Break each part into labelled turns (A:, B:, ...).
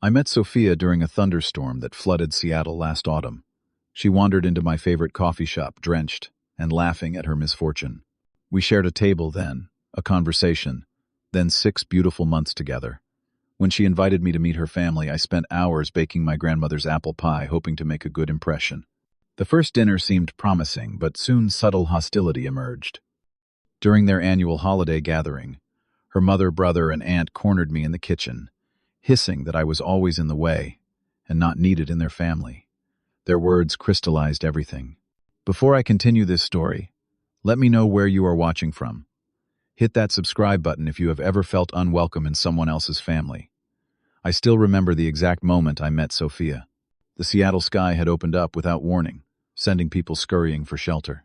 A: I met Sophia during a thunderstorm that flooded Seattle last autumn. She wandered into my favorite coffee shop, drenched and laughing at her misfortune. We shared a table then, a conversation, then 6 beautiful months together. When she invited me to meet her family, I spent hours baking my grandmother's apple pie, hoping to make a good impression. The first dinner seemed promising, but soon subtle hostility emerged. During their annual holiday gathering, her mother, brother, and aunt cornered me in the kitchen, hissing that I was always in the way and not needed in their family. Their words crystallized everything. Before I continue this story, let me know where you are watching from. Hit that subscribe button if you have ever felt unwelcome in someone else's family. I still remember the exact moment I met Sophia. The Seattle sky had opened up without warning, sending people scurrying for shelter.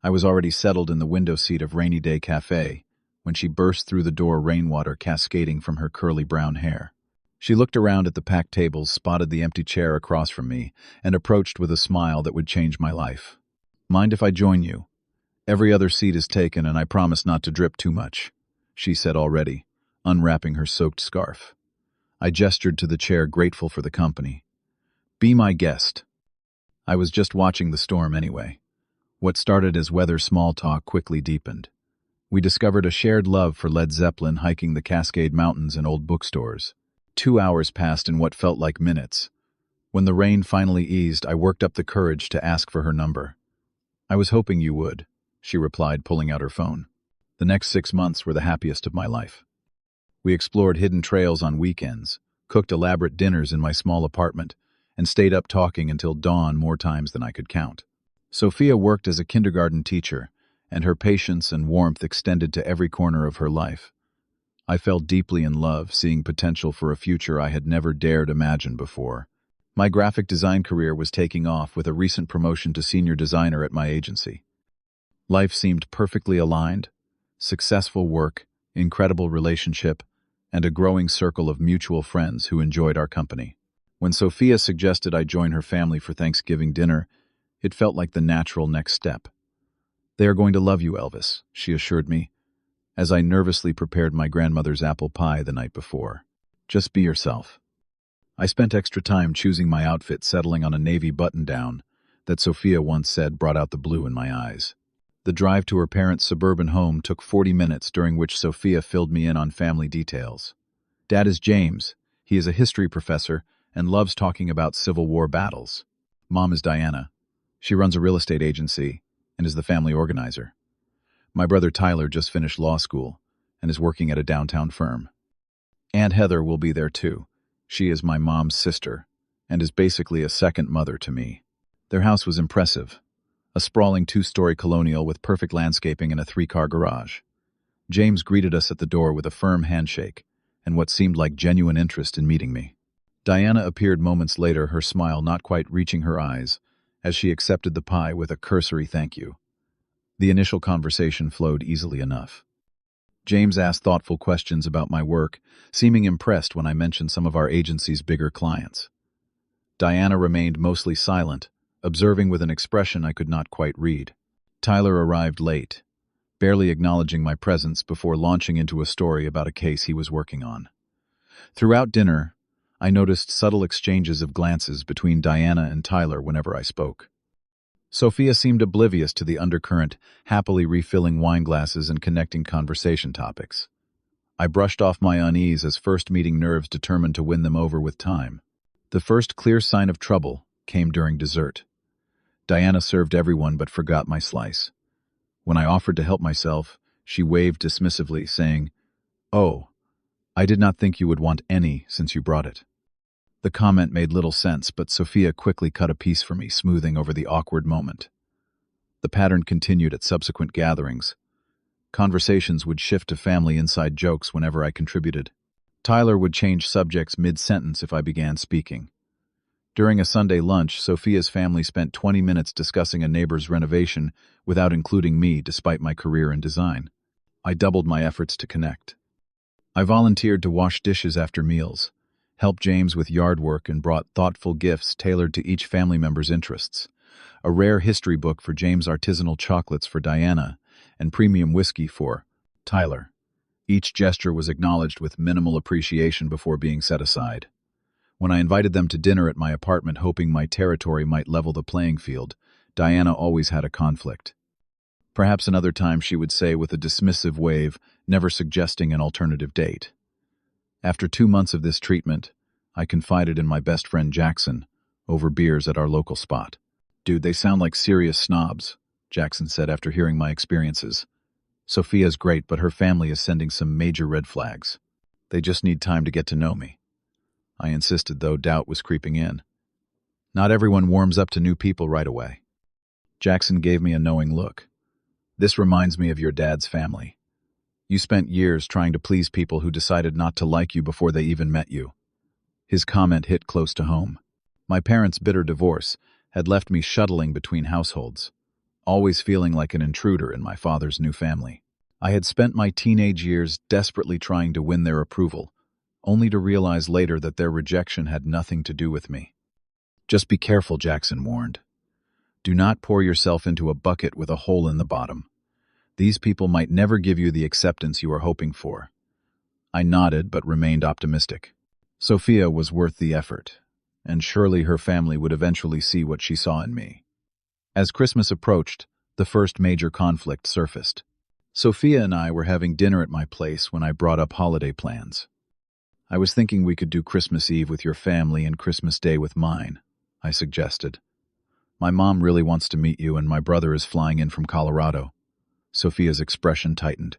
A: I was already settled in the window seat of Rainy Day Cafe when she burst through the door, rainwater cascading from her curly brown hair. She looked around at the packed tables, spotted the empty chair across from me, and approached with a smile that would change my life. "Mind if I join you? Every other seat is taken, and I promise not to drip too much," she said already, unwrapping her soaked scarf. I gestured to the chair, grateful for the company. "Be my guest." I was just watching the storm anyway. What started as weather small talk quickly deepened. We discovered a shared love for Led Zeppelin, hiking the Cascade Mountains, and old bookstores. 2 hours passed in what felt like minutes. When the rain finally eased, I worked up the courage to ask for her number. "I was hoping you would," she replied, pulling out her phone. The next 6 months were the happiest of my life. We explored hidden trails on weekends, cooked elaborate dinners in my small apartment, and stayed up talking until dawn more times than I could count. Sophia worked as a kindergarten teacher, and her patience and warmth extended to every corner of her life. I fell deeply in love, seeing potential for a future I had never dared imagine before. My graphic design career was taking off with a recent promotion to senior designer at my agency. Life seemed perfectly aligned: successful work, incredible relationship, and a growing circle of mutual friends who enjoyed our company. When Sophia suggested I join her family for Thanksgiving dinner, it felt like the natural next step. "They are going to love you, Elvis," she assured me, as I nervously prepared my grandmother's apple pie the night before. "Just be yourself." I spent extra time choosing my outfit, settling on a navy button-down that Sophia once said brought out the blue in my eyes. The drive to her parents' suburban home took 40 minutes, during which Sophia filled me in on family details. "Dad is James. He is a history professor and loves talking about Civil War battles. Mom is Diana. She runs a real estate agency and is the family organizer. My brother Tyler just finished law school and is working at a downtown firm. Aunt Heather will be there too. She is my mom's sister and is basically a second mother to me." Their house was impressive, a sprawling 2-story colonial with perfect landscaping and a 3-car garage. James greeted us at the door with a firm handshake and what seemed like genuine interest in meeting me. Diana appeared moments later, her smile not quite reaching her eyes, as she accepted the pie with a cursory thank you. The initial conversation flowed easily enough. James asked thoughtful questions about my work, seeming impressed when I mentioned some of our agency's bigger clients. Diana remained mostly silent, observing with an expression I could not quite read. Tyler arrived late, barely acknowledging my presence before launching into a story about a case he was working on. Throughout dinner, I noticed subtle exchanges of glances between Diana and Tyler whenever I spoke. Sophia seemed oblivious to the undercurrent, happily refilling wine glasses and connecting conversation topics. I brushed off my unease as first-meeting nerves, determined to win them over with time. The first clear sign of trouble came during dessert. Diana served everyone but forgot my slice. When I offered to help myself, she waved dismissively, saying, "Oh, I did not think you would want any since you brought it." The comment made little sense, but Sophia quickly cut a piece for me, smoothing over the awkward moment. The pattern continued at subsequent gatherings. Conversations would shift to family inside jokes whenever I contributed. Tyler would change subjects mid-sentence if I began speaking. During a Sunday lunch, Sophia's family spent 20 minutes discussing a neighbor's renovation without including me, despite my career in design. I doubled my efforts to connect. I volunteered to wash dishes after meals, helped James with yard work, and brought thoughtful gifts tailored to each family member's interests. A rare history book for James, artisanal chocolates for Diana, and premium whiskey for Tyler. Each gesture was acknowledged with minimal appreciation before being set aside. When I invited them to dinner at my apartment hoping my territory might level the playing field, Diana always had a conflict. Perhaps another time she would say with a dismissive wave, never suggesting an alternative date. After 2 months of this treatment, I confided in my best friend Jackson, over beers at our local spot. "Dude, they sound like serious snobs," Jackson said after hearing my experiences. "Sophia's great, but her family is sending some major red flags. They just need time to get to know me." I insisted, though doubt was creeping in. "Not everyone warms up to new people right away." Jackson gave me a knowing look. "This reminds me of your dad's family. You spent years trying to please people who decided not to like you before they even met you." His comment hit close to home. My parents' bitter divorce had left me shuttling between households, always feeling like an intruder in my father's new family. I had spent my teenage years desperately trying to win their approval, only to realize later that their rejection had nothing to do with me. "Just be careful," Jackson warned. "Do not pour yourself into a bucket with a hole in the bottom. These people might never give you the acceptance you are hoping for." I nodded but remained optimistic. Sophia was worth the effort, and surely her family would eventually see what she saw in me. As Christmas approached, the first major conflict surfaced. Sophia and I were having dinner at my place when I brought up holiday plans. "I was thinking we could do Christmas Eve with your family and Christmas Day with mine," I suggested. "My mom really wants to meet you, and my brother is flying in from Colorado." Sophia's expression tightened.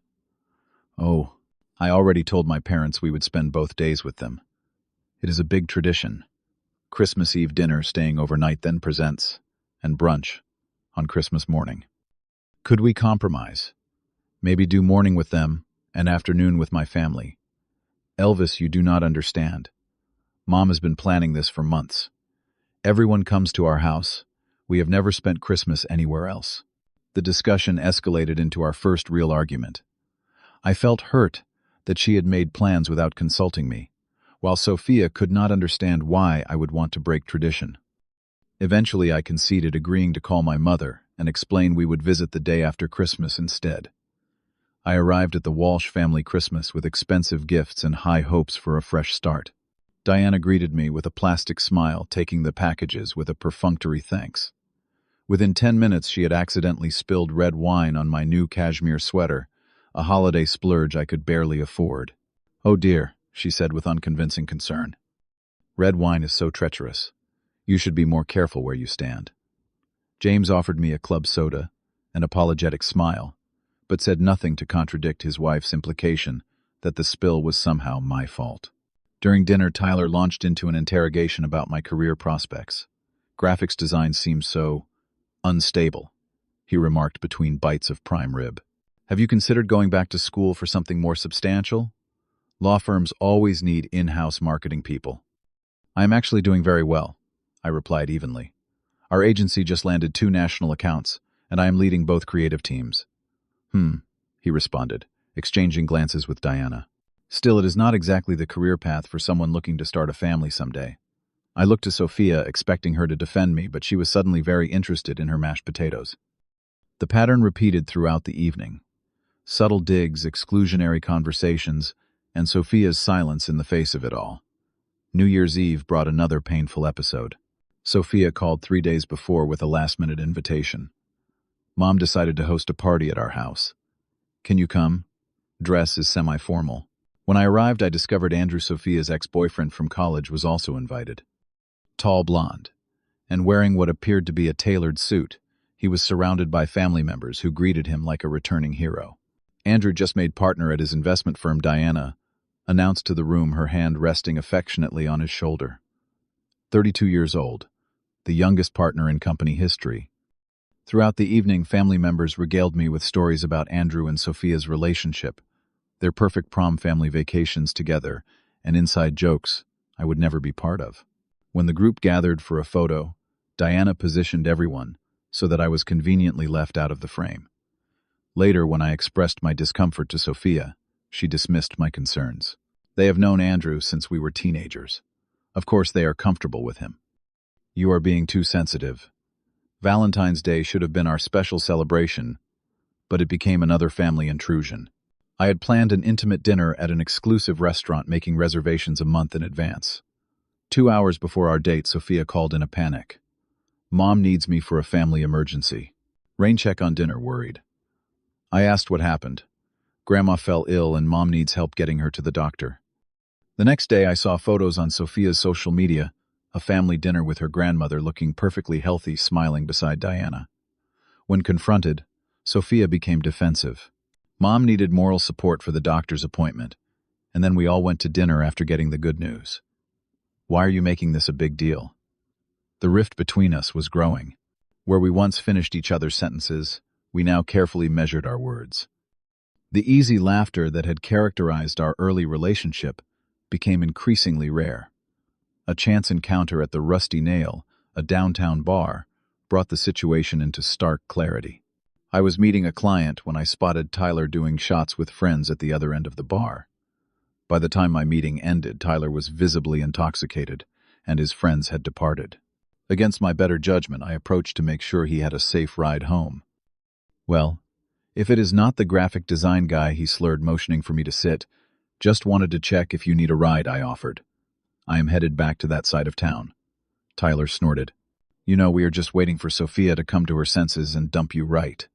A: "Oh, I already told my parents we would spend both days with them. It is a big tradition. Christmas Eve dinner staying overnight, then presents, and brunch on Christmas morning. Could we compromise? Maybe do morning with them and afternoon with my family?" "Elvis, you do not understand. Mom has been planning this for months. Everyone comes to our house. We have never spent Christmas anywhere else." The discussion escalated into our first real argument. I felt hurt that she had made plans without consulting me, while Sophia could not understand why I would want to break tradition. Eventually I conceded, agreeing to call my mother and explain we would visit the day after Christmas instead. I arrived at the Walsh family Christmas with expensive gifts and high hopes for a fresh start. Diana greeted me with a plastic smile, taking the packages with a perfunctory thanks. Within 10 minutes she had accidentally spilled red wine on my new cashmere sweater, a holiday splurge I could barely afford. "Oh dear," she said with unconvincing concern. "Red wine is so treacherous. You should be more careful where you stand." James offered me a club soda, an apologetic smile, but said nothing to contradict his wife's implication that the spill was somehow my fault. During dinner, Tyler launched into an interrogation about my career prospects. "Graphics design seems so unstable," he remarked between bites of prime rib. "Have you considered going back to school for something more substantial? Law firms always need in-house marketing people." "I am actually doing very well," I replied evenly. "Our agency just landed 2 national accounts, and I am leading both creative teams." He responded, exchanging glances with Diana. "Still, it is not exactly the career path for someone looking to start a family someday." I looked to Sophia, expecting her to defend me, but she was suddenly very interested in her mashed potatoes. The pattern repeated throughout the evening. Subtle digs, exclusionary conversations, and Sophia's silence in the face of it all. New Year's Eve brought another painful episode. Sophia called 3 days before with a last-minute invitation. "Mom decided to host a party at our house. Can you come? Dress is semi-formal." When I arrived, I discovered Andrew, Sophia's ex-boyfriend from college, was also invited. Tall, blonde, and wearing what appeared to be a tailored suit, he was surrounded by family members who greeted him like a returning hero. Andrew, just made partner at his investment firm, Diana, announced to the room, her hand resting affectionately on his shoulder. 32 years old, the youngest partner in company history. Throughout the evening, family members regaled me with stories about Andrew and Sophia's relationship, their perfect prom family vacations together, and inside jokes I would never be part of. When the group gathered for a photo, Diana positioned everyone so that I was conveniently left out of the frame. Later, when I expressed my discomfort to Sophia, she dismissed my concerns. "They have known Andrew since we were teenagers. Of course they are comfortable with him." "You are being too sensitive. Valentine's Day should have been our special celebration, but it became another family intrusion. I had planned an intimate dinner at an exclusive restaurant, making reservations a month in advance. 2 hours before our date, Sophia called in a panic. Mom needs me for a family emergency. Rain check on dinner, worried. I asked what happened. Grandma fell ill and Mom needs help getting her to the doctor. The next day I saw photos on Sophia's social media, a family dinner with her grandmother looking perfectly healthy, smiling beside Diana. When confronted, Sophia became defensive. Mom needed moral support for the doctor's appointment, and then we all went to dinner after getting the good news. Why are you making this a big deal? The rift between us was growing. Where we once finished each other's sentences, we now carefully measured our words. The easy laughter that had characterized our early relationship became increasingly rare. A chance encounter at the Rusty Nail, a downtown bar, brought the situation into stark clarity. I was meeting a client when I spotted Tyler doing shots with friends at the other end of the bar. By the time my meeting ended, Tyler was visibly intoxicated, and his friends had departed. Against my better judgment, I approached to make sure he had a safe ride home. Well, if it is not the graphic design guy, he slurred, motioning for me to sit. Just wanted to check if you need a ride, I offered. I am headed back to that side of town. Tyler snorted. You know, we are just waiting for Sophia to come to her senses and dump you right.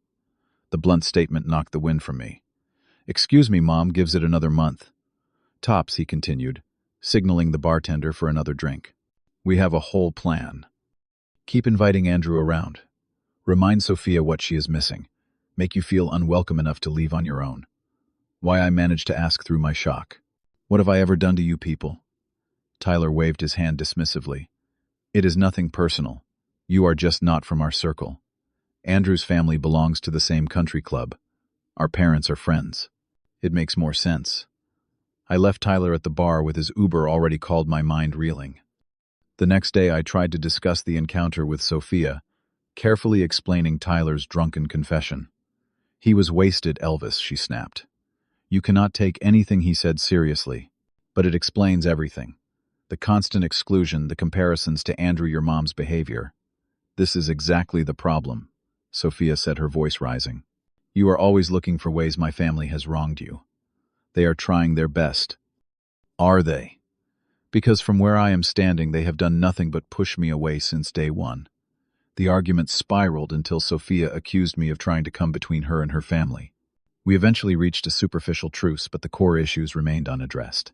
A: The blunt statement knocked the wind from me. Excuse me, Mom gives it another month. Tops, he continued, signaling the bartender for another drink. We have a whole plan. Keep inviting Andrew around. Remind Sophia what she is missing. Make you feel unwelcome enough to leave on your own. Why, I managed to ask through my shock. What have I ever done to you people? Tyler waved his hand dismissively. It is nothing personal. You are just not from our circle. Andrew's family belongs to the same country club. Our parents are friends. It makes more sense. I left Tyler at the bar with his Uber already called, my mind reeling. The next day I tried to discuss the encounter with Sophia, carefully explaining Tyler's drunken confession. He was wasted, Elvis, she snapped. You cannot take anything he said seriously, but it explains everything. The constant exclusion, the comparisons to Andrew, your mom's behavior. This is exactly the problem, Sophia said, her voice rising. You are always looking for ways my family has wronged you. They are trying their best. Are they? Because from where I am standing, they have done nothing but push me away since day one. The argument spiraled until Sophia accused me of trying to come between her and her family. We eventually reached a superficial truce, but the core issues remained unaddressed.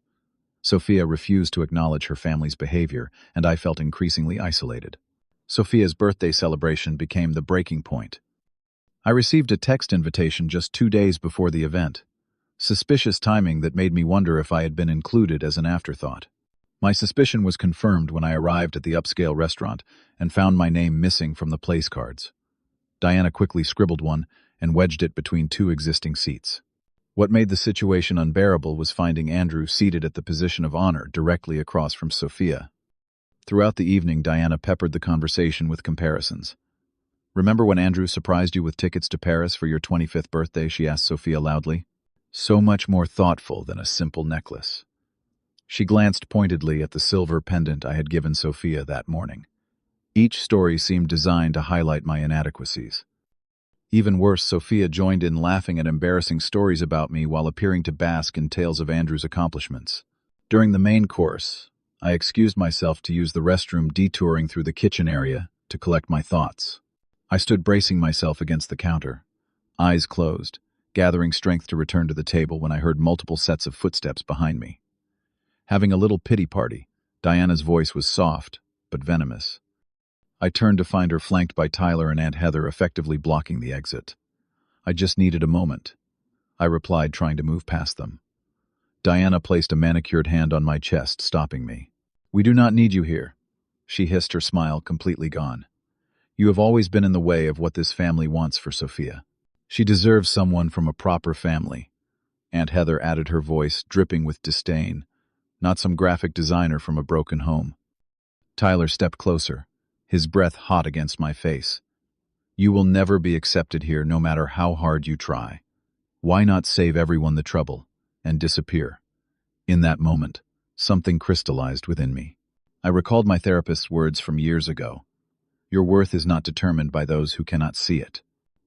A: Sophia refused to acknowledge her family's behavior, and I felt increasingly isolated. Sophia's birthday celebration became the breaking point. I received a text invitation just 2 days before the event. Suspicious timing that made me wonder if I had been included as an afterthought. My suspicion was confirmed when I arrived at the upscale restaurant and found my name missing from the place cards. Diana quickly scribbled one and wedged it between 2 existing seats. What made the situation unbearable was finding Andrew seated at the position of honor directly across from Sophia. Throughout the evening, Diana peppered the conversation with comparisons. Remember when Andrew surprised you with tickets to Paris for your 25th birthday, she asked Sophia loudly. So much more thoughtful than a simple necklace. She glanced pointedly at the silver pendant I had given Sophia that morning. Each story seemed designed to highlight my inadequacies. Even worse, Sophia joined in laughing at embarrassing stories about me while appearing to bask in tales of Andrew's accomplishments. During the main course, I excused myself to use the restroom, detouring through the kitchen area to collect my thoughts. I stood bracing myself against the counter, eyes closed, gathering strength to return to the table when I heard multiple sets of footsteps behind me. Having a little pity party, Diana's voice was soft, but venomous. I turned to find her flanked by Tyler and Aunt Heather, effectively blocking the exit. I just needed a moment, I replied, trying to move past them. Diana placed a manicured hand on my chest, stopping me. We do not need you here, she hissed, her smile completely gone. You have always been in the way of what this family wants for Sophia. She deserves someone from a proper family. Aunt Heather added, her voice dripping with disdain, not some graphic designer from a broken home. Tyler stepped closer, his breath hot against my face. You will never be accepted here, no matter how hard you try. Why not save everyone the trouble and disappear? In that moment, something crystallized within me. I recalled my therapist's words from years ago. Your worth is not determined by those who cannot see it.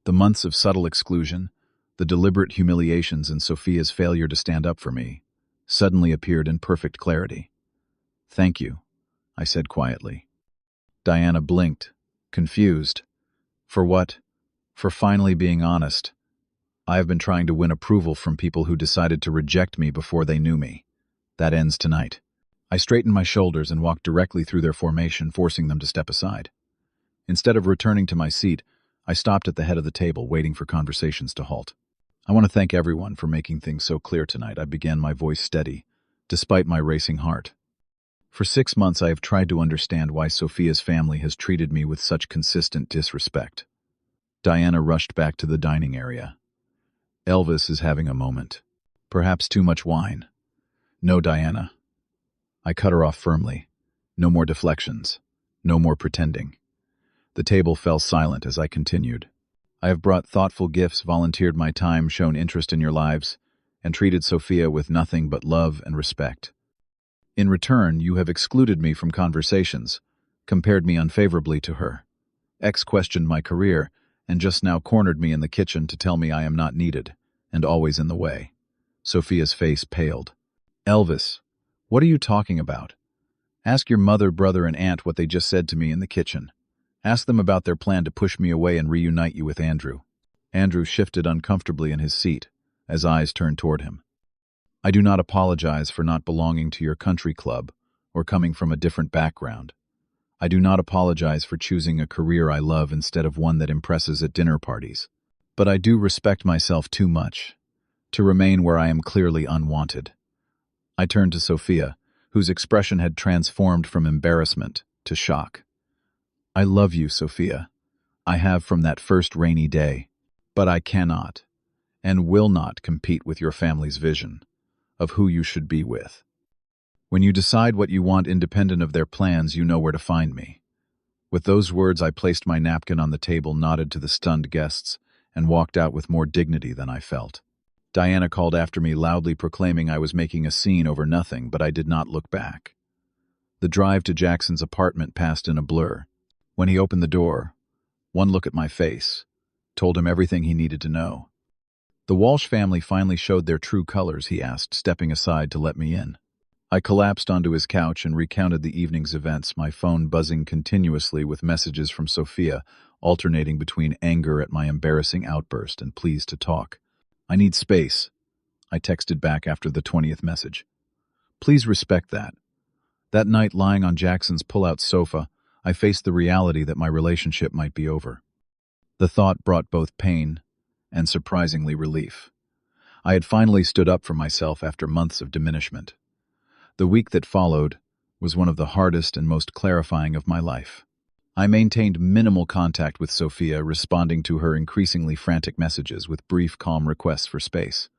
A: The months of subtle exclusion, the deliberate humiliations, and Sophia's failure to stand up for me suddenly appeared in perfect clarity. Thank you, I said quietly. Diana blinked, confused. For what? For finally being honest. I have been trying to win approval from people who decided to reject me before they knew me. That ends tonight. I straightened my shoulders and walked directly through their formation, forcing them to step aside. Instead of returning to my seat, I stopped at the head of the table, waiting for conversations to halt. I want to thank everyone for making things so clear tonight, I began, my voice steady, despite my racing heart. For 6 months I have tried to understand why Sophia's family has treated me with such consistent disrespect. Diana rushed back to the dining area. Elvis is having a moment. Perhaps too much wine. No, Diana. I cut her off firmly. No more deflections. No more pretending. The table fell silent as I continued. I have brought thoughtful gifts, volunteered my time, shown interest in your lives, and treated Sophia with nothing but love and respect. In return, you have excluded me from conversations, compared me unfavorably to her. X questioned my career, and just now cornered me in the kitchen to tell me I am not needed, and always in the way. Sophia's face paled. Elvis, what are you talking about? Ask your mother, brother, and aunt what they just said to me in the kitchen. Ask them about their plan to push me away and reunite you with Andrew. Andrew shifted uncomfortably in his seat, as eyes turned toward him. I do not apologize for not belonging to your country club or coming from a different background. I do not apologize for choosing a career I love instead of one that impresses at dinner parties. But I do respect myself too much to remain where I am clearly unwanted. I turned to Sophia, whose expression had transformed from embarrassment to shock. I love you, Sophia. I have from that first rainy day. But I cannot and will not compete with your family's vision of who you should be with. When you decide what you want independent of their plans, you know where to find me. With those words, I placed my napkin on the table, nodded to the stunned guests, and walked out with more dignity than I felt. Diana called after me, loudly proclaiming I was making a scene over nothing, but I did not look back. The drive to Jackson's apartment passed in a blur. When he opened the door, one look at my face told him everything he needed to know. The Walsh family finally showed their true colors, he asked, stepping aside to let me in. I collapsed onto his couch and recounted the evening's events, my phone buzzing continuously with messages from Sophia, alternating between anger at my embarrassing outburst and pleas to talk. I need space, I texted back after the 20th message. Please respect that. That night, lying on Jackson's pull-out sofa, I faced the reality that my relationship might be over. The thought brought both pain and surprisingly relief. I had finally stood up for myself after months of diminishment. The week that followed was one of the hardest and most clarifying of my life. I maintained minimal contact with Sophia, responding to her increasingly frantic messages with brief, calm requests for space.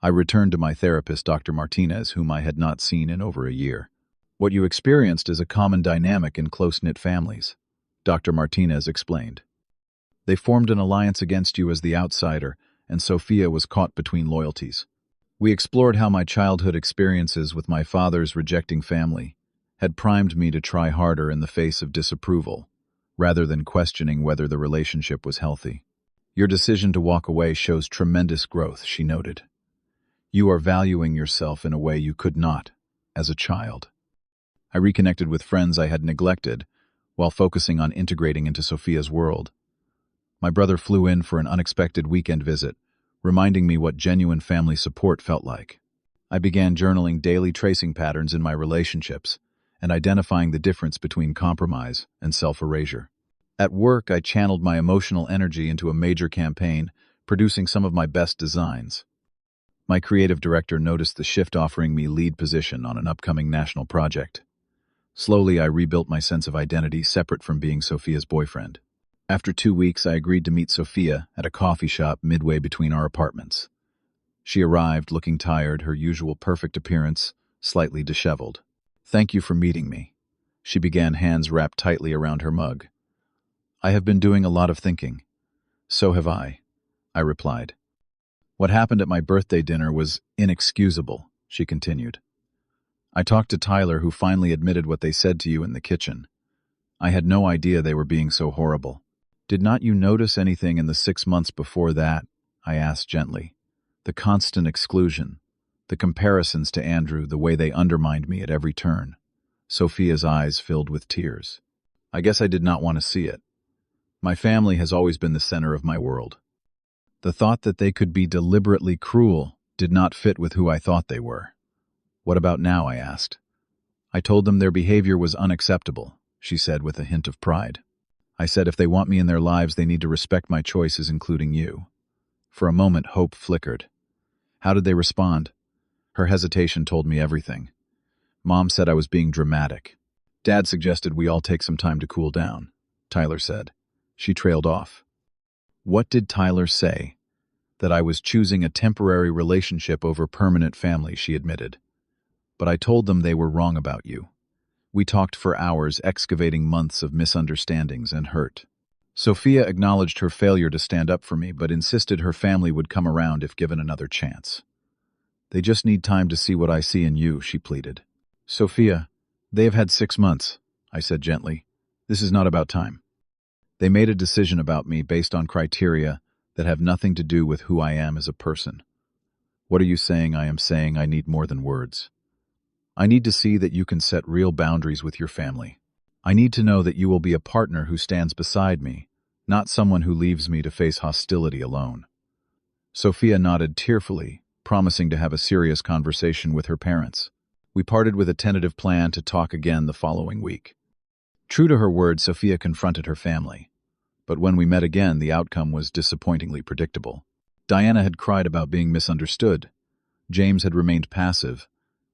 A: I returned to my therapist, Dr. Martinez, whom I had not seen in over a year. What you experienced is a common dynamic in close-knit families, Dr. Martinez explained. They formed an alliance against you as the outsider, and Sophia was caught between loyalties. We explored how my childhood experiences with my father's rejecting family had primed me to try harder in the face of disapproval, rather than questioning whether the relationship was healthy. Your decision to walk away shows tremendous growth, she noted. You are valuing yourself in a way you could not as a child. I reconnected with friends I had neglected while focusing on integrating into Sophia's world. My brother flew in for an unexpected weekend visit, reminding me what genuine family support felt like. I began journaling daily, tracing patterns in my relationships and identifying the difference between compromise and self-erasure. At work, I channeled my emotional energy into a major campaign, producing some of my best designs. My creative director noticed the shift, offering me lead position on an upcoming national project. Slowly, I rebuilt my sense of identity, separate from being Sophia's boyfriend. After 2 weeks, I agreed to meet Sophia at a coffee shop midway between our apartments. She arrived looking tired, her usual perfect appearance slightly disheveled. Thank you for meeting me, she began, hands wrapped tightly around her mug. I have been doing a lot of thinking. So have I replied. What happened at my birthday dinner was inexcusable, she continued. I talked to Tyler, who finally admitted what they said to you in the kitchen. I had no idea they were being so horrible. Did not you notice anything in the 6 months before that? I asked gently. The constant exclusion, the comparisons to Andrew, the way they undermined me at every turn. Sophia's eyes filled with tears. I guess I did not want to see it. My family has always been the center of my world. The thought that they could be deliberately cruel did not fit with who I thought they were. What about now? I asked. I told them their behavior was unacceptable, she said with a hint of pride. I said if they want me in their lives, they need to respect my choices, including you. For a moment, hope flickered. How did they respond? Her hesitation told me everything. Mom said I was being dramatic. Dad suggested we all take some time to cool down, Tyler said. She trailed off. What did Tyler say? That I was choosing a temporary relationship over permanent family, she admitted. But I told them they were wrong about you. We talked for hours, excavating months of misunderstandings and hurt. Sophia acknowledged her failure to stand up for me, but insisted her family would come around if given another chance. They just need time to see what I see in you, she pleaded. Sophia, they have had 6 months, I said gently. This is not about time. They made a decision about me based on criteria that have nothing to do with who I am as a person. What are you saying? I am saying I need more than words. I need to see that you can set real boundaries with your family. I need to know that you will be a partner who stands beside me, not someone who leaves me to face hostility alone. Sophia nodded tearfully, promising to have a serious conversation with her parents. We parted with a tentative plan to talk again the following week. True to her word, Sophia confronted her family. But when we met again, the outcome was disappointingly predictable. Diana had cried about being misunderstood. James had remained passive,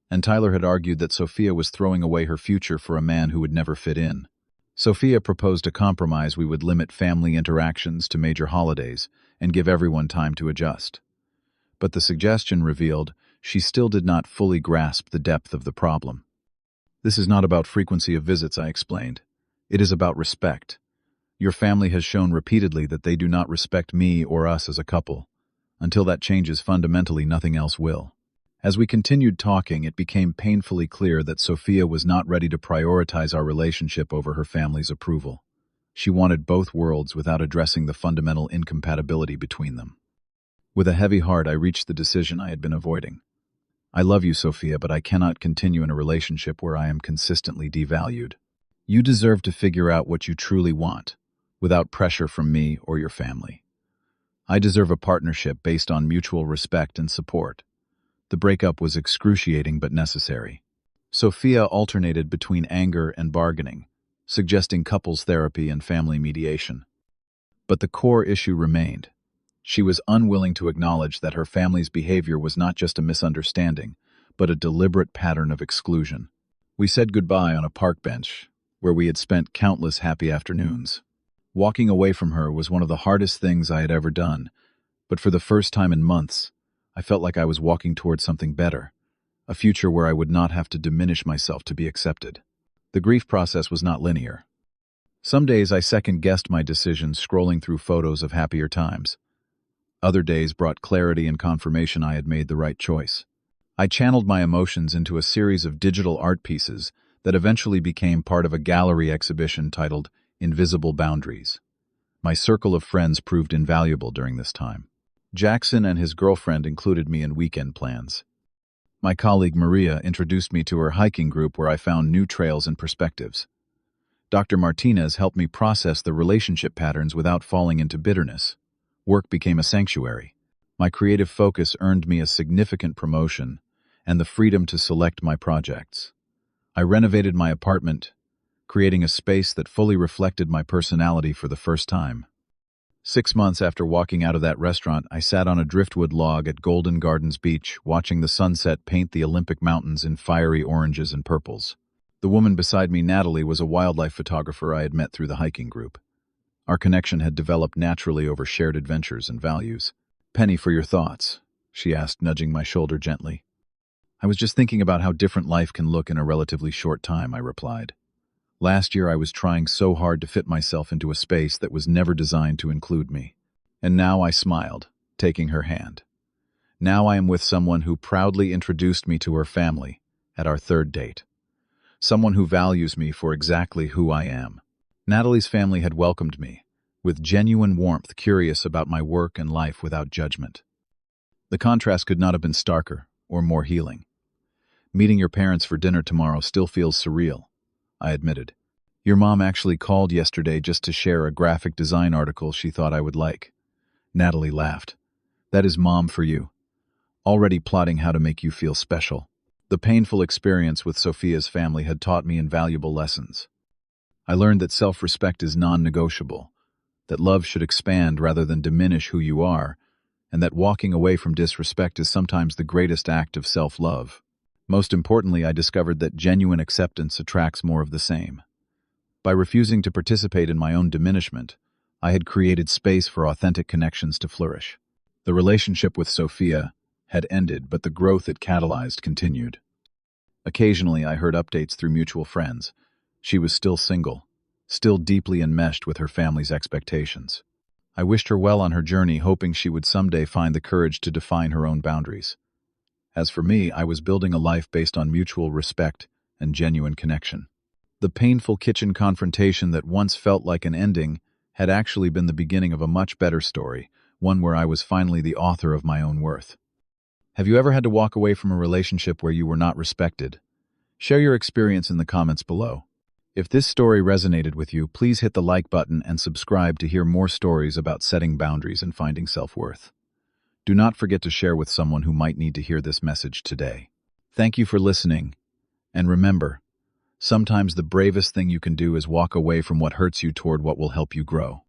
A: and Tyler had argued that Sophia was throwing away her future for a man who would never fit in. Sophia proposed a compromise: we would limit family interactions to major holidays and give everyone time to adjust. But the suggestion revealed she still did not fully grasp the depth of the problem. This is not about frequency of visits, I explained. It is about respect. Your family has shown repeatedly that they do not respect me or us as a couple. Until that changes fundamentally, nothing else will. As we continued talking, it became painfully clear that Sophia was not ready to prioritize our relationship over her family's approval. She wanted both worlds without addressing the fundamental incompatibility between them. With a heavy heart, I reached the decision I had been avoiding. I love you, Sophia, but I cannot continue in a relationship where I am consistently devalued. You deserve to figure out what you truly want, without pressure from me or your family. I deserve a partnership based on mutual respect and support. The breakup was excruciating but necessary. Sophia alternated between anger and bargaining, suggesting couples therapy and family mediation. But the core issue remained. She was unwilling to acknowledge that her family's behavior was not just a misunderstanding, but a deliberate pattern of exclusion. We said goodbye on a park bench, where we had spent countless happy afternoons. Walking away from her was one of the hardest things I had ever done, but for the first time in months, I felt like I was walking towards something better, a future where I would not have to diminish myself to be accepted. The grief process was not linear. Some days I second-guessed my decisions, scrolling through photos of happier times. Other days brought clarity and confirmation I had made the right choice. I channeled my emotions into a series of digital art pieces that eventually became part of a gallery exhibition titled Invisible Boundaries. My circle of friends proved invaluable during this time. Jackson and his girlfriend included me in weekend plans. My colleague Maria introduced me to her hiking group, where I found new trails and perspectives. Dr. Martinez helped me process the relationship patterns without falling into bitterness. Work became a sanctuary. My creative focus earned me a significant promotion and the freedom to select my projects. I renovated my apartment, creating a space that fully reflected my personality for the first time. 6 months after walking out of that restaurant, I sat on a driftwood log at Golden Gardens Beach, watching the sunset paint the Olympic Mountains in fiery oranges and purples. The woman beside me, Natalie, was a wildlife photographer I had met through the hiking group. Our connection had developed naturally over shared adventures and values. "Penny, for your thoughts," she asked, nudging my shoulder gently. "I was just thinking about how different life can look in a relatively short time," I replied. Last year I was trying so hard to fit myself into a space that was never designed to include me. And now I smiled, taking her hand. Now I am with someone who proudly introduced me to her family at our 3rd date. Someone who values me for exactly who I am. Natalie's family had welcomed me, with genuine warmth, curious about my work and life without judgment. The contrast could not have been starker or more healing. Meeting your parents for dinner tomorrow still feels surreal, I admitted. Your mom actually called yesterday just to share a graphic design article she thought I would like. Natalie laughed. That is mom for you. Already plotting how to make you feel special. The painful experience with Sophia's family had taught me invaluable lessons. I learned that self-respect is non-negotiable, that love should expand rather than diminish who you are, and that walking away from disrespect is sometimes the greatest act of self-love. Most importantly, I discovered that genuine acceptance attracts more of the same. By refusing to participate in my own diminishment, I had created space for authentic connections to flourish. The relationship with Sophia had ended, but the growth it catalyzed continued. Occasionally, I heard updates through mutual friends. She was still single, still deeply enmeshed with her family's expectations. I wished her well on her journey, hoping she would someday find the courage to define her own boundaries. As for me, I was building a life based on mutual respect and genuine connection. The painful kitchen confrontation that once felt like an ending had actually been the beginning of a much better story, one where I was finally the author of my own worth. Have you ever had to walk away from a relationship where you were not respected? Share your experience in the comments below. If this story resonated with you, please hit the like button and subscribe to hear more stories about setting boundaries and finding self-worth. Do not forget to share with someone who might need to hear this message today. Thank you for listening, and remember, sometimes the bravest thing you can do is walk away from what hurts you toward what will help you grow.